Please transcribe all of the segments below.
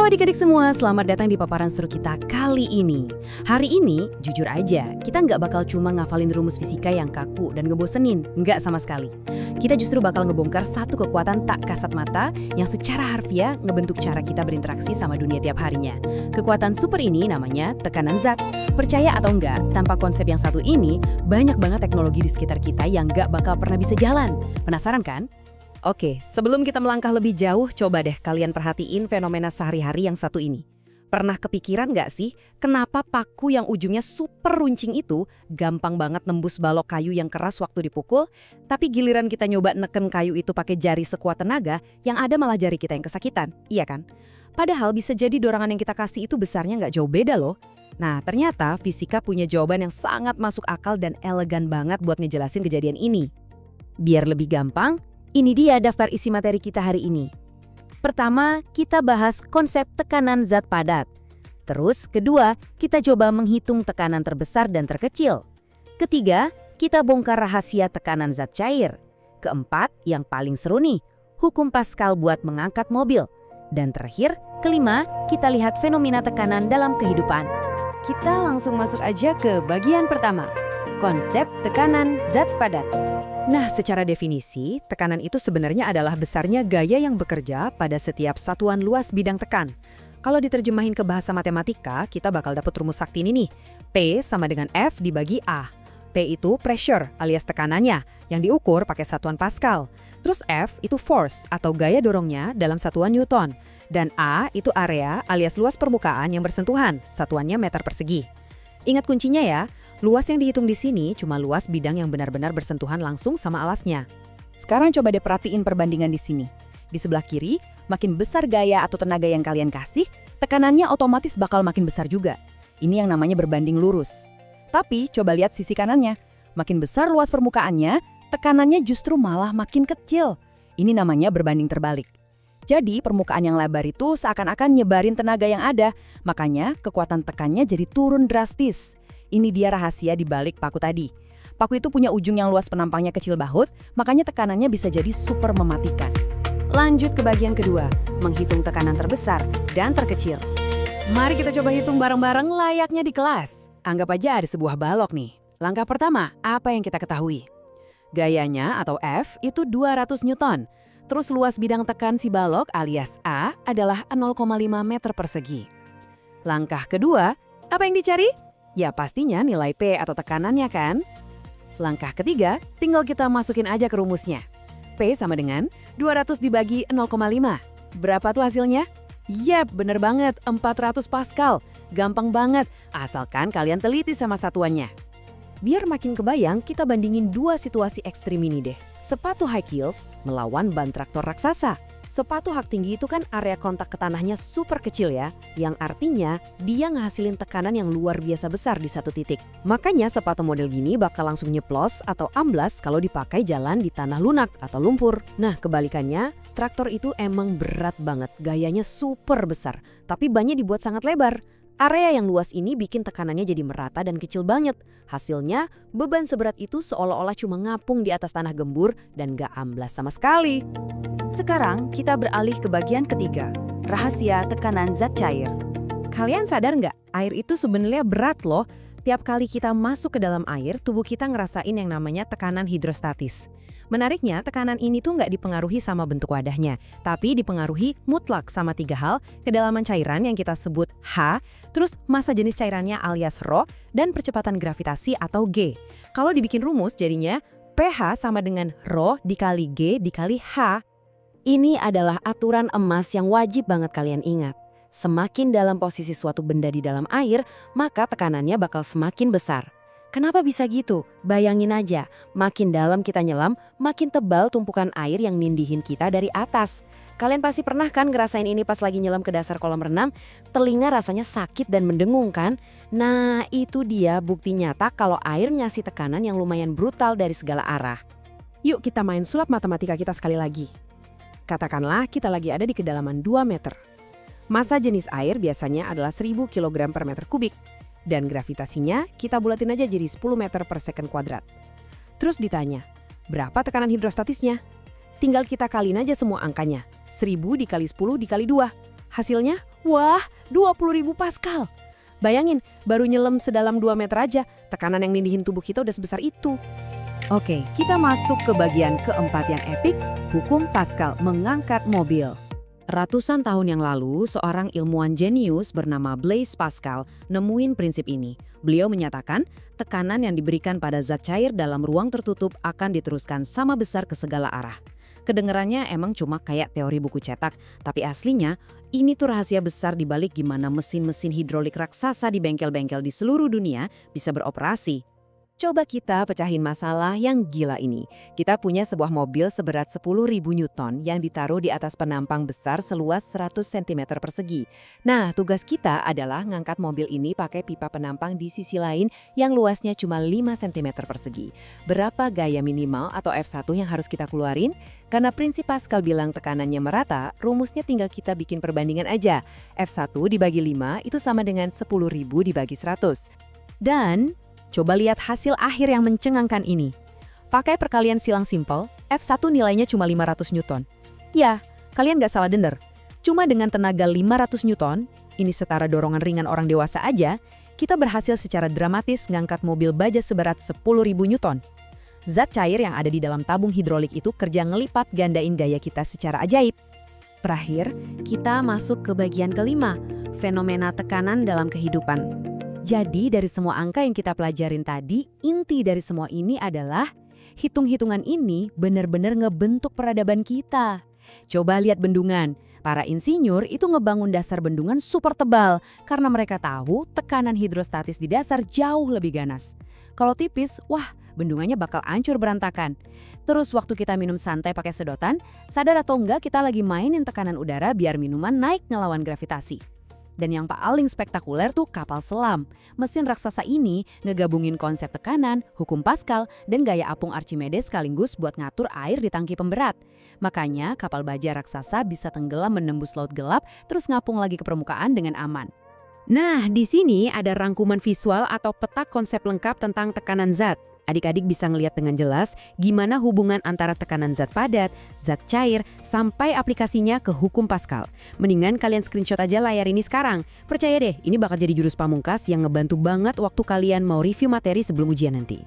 Halo adik-adik semua, selamat datang di paparan seru kita kali ini. Hari ini, jujur aja, kita nggak bakal cuma ngafalin rumus fisika yang kaku dan ngebosenin, nggak sama sekali. Kita justru bakal ngebongkar satu kekuatan tak kasat mata yang secara harfiah ngebentuk cara kita berinteraksi sama dunia tiap harinya. Kekuatan super ini namanya tekanan zat. Percaya atau enggak, tanpa konsep yang satu ini, banyak banget teknologi di sekitar kita yang nggak bakal pernah bisa jalan. Penasaran kan? Oke, sebelum kita melangkah lebih jauh, coba deh kalian perhatiin fenomena sehari-hari yang satu ini. Pernah kepikiran nggak sih, kenapa paku yang ujungnya super runcing itu gampang banget nembus balok kayu yang keras waktu dipukul, tapi giliran kita nyoba neken kayu itu pakai jari sekuat tenaga, yang ada malah jari kita yang kesakitan, iya kan? Padahal bisa jadi dorongan yang kita kasih itu besarnya nggak jauh beda loh. Nah, ternyata fisika punya jawaban yang sangat masuk akal dan elegan banget buat ngejelasin kejadian ini. Biar lebih gampang, ini dia daftar isi materi kita hari ini. Pertama, kita bahas konsep tekanan zat padat. Terus, kedua, kita coba menghitung tekanan terbesar dan terkecil. Ketiga, kita bongkar rahasia tekanan zat cair. Keempat, yang paling seru nih, hukum Pascal buat mengangkat mobil. Dan terakhir, kelima, kita lihat fenomena tekanan dalam kehidupan. Kita langsung masuk aja ke bagian pertama, konsep tekanan zat padat. Nah, secara definisi, tekanan itu sebenarnya adalah besarnya gaya yang bekerja pada setiap satuan luas bidang tekan. Kalau diterjemahin ke bahasa matematika, kita bakal dapat rumus sakti ini nih. P sama dengan F dibagi A. P itu pressure alias tekanannya, yang diukur pakai satuan Pascal. Terus F itu force atau gaya dorongnya dalam satuan Newton. Dan A itu area alias luas permukaan yang bersentuhan, satuannya meter persegi. Ingat kuncinya ya, luas yang dihitung di sini cuma luas bidang yang benar-benar bersentuhan langsung sama alasnya. Sekarang coba deh perhatiin perbandingan di sini. Di sebelah kiri, makin besar gaya atau tenaga yang kalian kasih, tekanannya otomatis bakal makin besar juga. Ini yang namanya berbanding lurus. Tapi coba lihat sisi kanannya. Makin besar luas permukaannya, tekanannya justru malah makin kecil. Ini namanya berbanding terbalik. Jadi permukaan yang lebar itu seakan-akan nyebarin tenaga yang ada, makanya kekuatan tekannya jadi turun drastis. Ini dia rahasia di balik paku tadi. Paku itu punya ujung yang luas penampangnya kecil bahut, makanya tekanannya bisa jadi super mematikan. Lanjut ke bagian kedua, menghitung tekanan terbesar dan terkecil. Mari kita coba hitung bareng-bareng layaknya di kelas. Anggap aja ada sebuah balok nih. Langkah pertama, apa yang kita ketahui? Gayanya atau F itu 200 Newton. Terus luas bidang tekan si balok alias A adalah 0,5 meter persegi. Langkah kedua, apa yang dicari? Ya pastinya nilai P atau tekanannya kan? Langkah ketiga, tinggal kita masukin aja ke rumusnya. P sama dengan 200 dibagi 0,5. Berapa tuh hasilnya? Yap, bener banget, 400 Pascal. Gampang banget, asalkan kalian teliti sama satuannya. Biar makin kebayang, kita bandingin dua situasi ekstrim ini deh. Sepatu high heels melawan ban traktor raksasa. Sepatu hak tinggi itu kan area kontak ke tanahnya super kecil ya, yang artinya dia ngehasilin tekanan yang luar biasa besar di satu titik. Makanya sepatu model gini bakal langsung nyeplos atau amblas kalau dipakai jalan di tanah lunak atau lumpur. Nah kebalikannya, traktor itu emang berat banget, gayanya super besar, tapi bannya dibuat sangat lebar. Area yang luas ini bikin tekanannya jadi merata dan kecil banget. Hasilnya, beban seberat itu seolah-olah cuma ngapung di atas tanah gembur dan gak amblas sama sekali. Sekarang kita beralih ke bagian ketiga, rahasia tekanan zat cair. Kalian sadar nggak? Air itu sebenarnya berat loh. Tiap kali kita masuk ke dalam air, tubuh kita ngerasain yang namanya tekanan hidrostatis. Menariknya, tekanan ini tuh nggak dipengaruhi sama bentuk wadahnya, tapi dipengaruhi mutlak sama tiga hal, kedalaman cairan yang kita sebut H, terus massa jenis cairannya alias ρ, dan percepatan gravitasi atau G. Kalau dibikin rumus jadinya pH sama dengan ρ dikali G dikali H. Ini adalah aturan emas yang wajib banget kalian ingat. Semakin dalam posisi suatu benda di dalam air, maka tekanannya bakal semakin besar. Kenapa bisa gitu? Bayangin aja, makin dalam kita nyelam, makin tebal tumpukan air yang nindihin kita dari atas. Kalian pasti pernah kan ngerasain ini pas lagi nyelam ke dasar kolam renang? Telinga rasanya sakit dan mendengung kan? Nah, itu dia bukti nyata kalau air ngasih tekanan yang lumayan brutal dari segala arah. Yuk kita main sulap matematika kita sekali lagi. Katakanlah kita lagi ada di kedalaman 2 meter. Massa jenis air biasanya adalah 1000 kg per meter kubik. Dan gravitasinya kita bulatin aja jadi 10 meter per second kuadrat. Terus ditanya, berapa tekanan hidrostatisnya? Tinggal kita kaliin aja semua angkanya. 1000 dikali 10 dikali 2. Hasilnya Wah, 20.000 Pascal. Bayangin, baru nyelam sedalam 2 meter aja, tekanan yang nindihin tubuh kita udah sebesar itu. Oke, kita masuk ke bagian keempat yang epik, hukum Pascal mengangkat mobil. Ratusan tahun yang lalu, seorang ilmuwan jenius bernama Blaise Pascal nemuin prinsip ini. Beliau menyatakan, tekanan yang diberikan pada zat cair dalam ruang tertutup akan diteruskan sama besar ke segala arah. Kedengarannya emang cuma kayak teori buku cetak, tapi aslinya ini tuh rahasia besar di balik gimana mesin-mesin hidrolik raksasa di bengkel-bengkel di seluruh dunia bisa beroperasi. Coba kita pecahin masalah yang gila ini. Kita punya sebuah mobil seberat 10.000 Newton yang ditaruh di atas penampang besar seluas 100 cm persegi. Nah, tugas kita adalah ngangkat mobil ini pakai pipa penampang di sisi lain yang luasnya cuma 5 cm persegi. Berapa gaya minimal atau F1 yang harus kita keluarin? Karena prinsip Pascal bilang tekanannya merata, rumusnya tinggal kita bikin perbandingan aja. F1 dibagi 5 itu sama dengan 10.000 dibagi 100. Dan coba lihat hasil akhir yang mencengangkan ini. Pakai perkalian silang simpel, F1 nilainya cuma 500 Newton. Ya, kalian nggak salah denger. Cuma dengan tenaga 500 Newton, ini setara dorongan ringan orang dewasa aja, kita berhasil secara dramatis ngangkat mobil baja seberat 10.000 Newton. Zat cair yang ada di dalam tabung hidrolik itu kerja ngelipat gandain gaya kita secara ajaib. Terakhir, kita masuk ke bagian kelima, fenomena tekanan dalam kehidupan. Jadi dari semua angka yang kita pelajarin tadi, inti dari semua ini adalah hitung-hitungan ini benar-benar ngebentuk peradaban kita. Coba lihat bendungan. Para insinyur itu ngebangun dasar bendungan super tebal karena mereka tahu tekanan hidrostatis di dasar jauh lebih ganas. Kalau tipis, wah, bendungannya bakal hancur berantakan. Terus waktu kita minum santai pakai sedotan, sadar atau enggak kita lagi mainin tekanan udara biar minuman naik ngelawan gravitasi. Dan yang paling spektakuler tuh kapal selam. Mesin raksasa ini ngegabungin konsep tekanan, hukum Pascal, dan gaya apung Archimedes sekaligus buat ngatur air di tangki pemberat. Makanya kapal baja raksasa bisa tenggelam menembus laut gelap terus ngapung lagi ke permukaan dengan aman. Nah, di sini ada rangkuman visual atau peta konsep lengkap tentang tekanan zat. Adik-adik bisa ngelihat dengan jelas gimana hubungan antara tekanan zat padat, zat cair, sampai aplikasinya ke hukum Pascal. Mendingan kalian screenshot aja layar ini sekarang. Percaya deh, ini bakal jadi jurus pamungkas yang ngebantu banget waktu kalian mau review materi sebelum ujian nanti.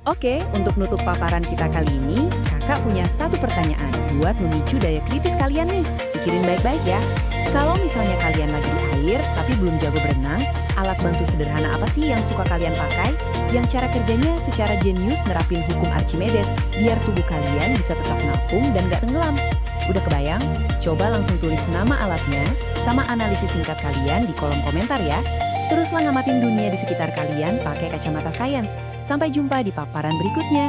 Oke, untuk nutup paparan kita kali ini, kakak punya satu pertanyaan buat memicu daya kritis kalian nih. Pikirin baik-baik ya. Kalau misalnya kalian lagi di air tapi belum jago berenang, alat bantu sederhana apa sih yang suka kalian pakai? Yang cara kerjanya secara jenius nerapin hukum Archimedes biar tubuh kalian bisa tetap ngapung dan gak tenggelam. Udah kebayang? Coba langsung tulis nama alatnya sama analisis singkat kalian di kolom komentar ya. Teruslah ngamatin dunia di sekitar kalian pakai kacamata sains. Sampai jumpa di paparan berikutnya.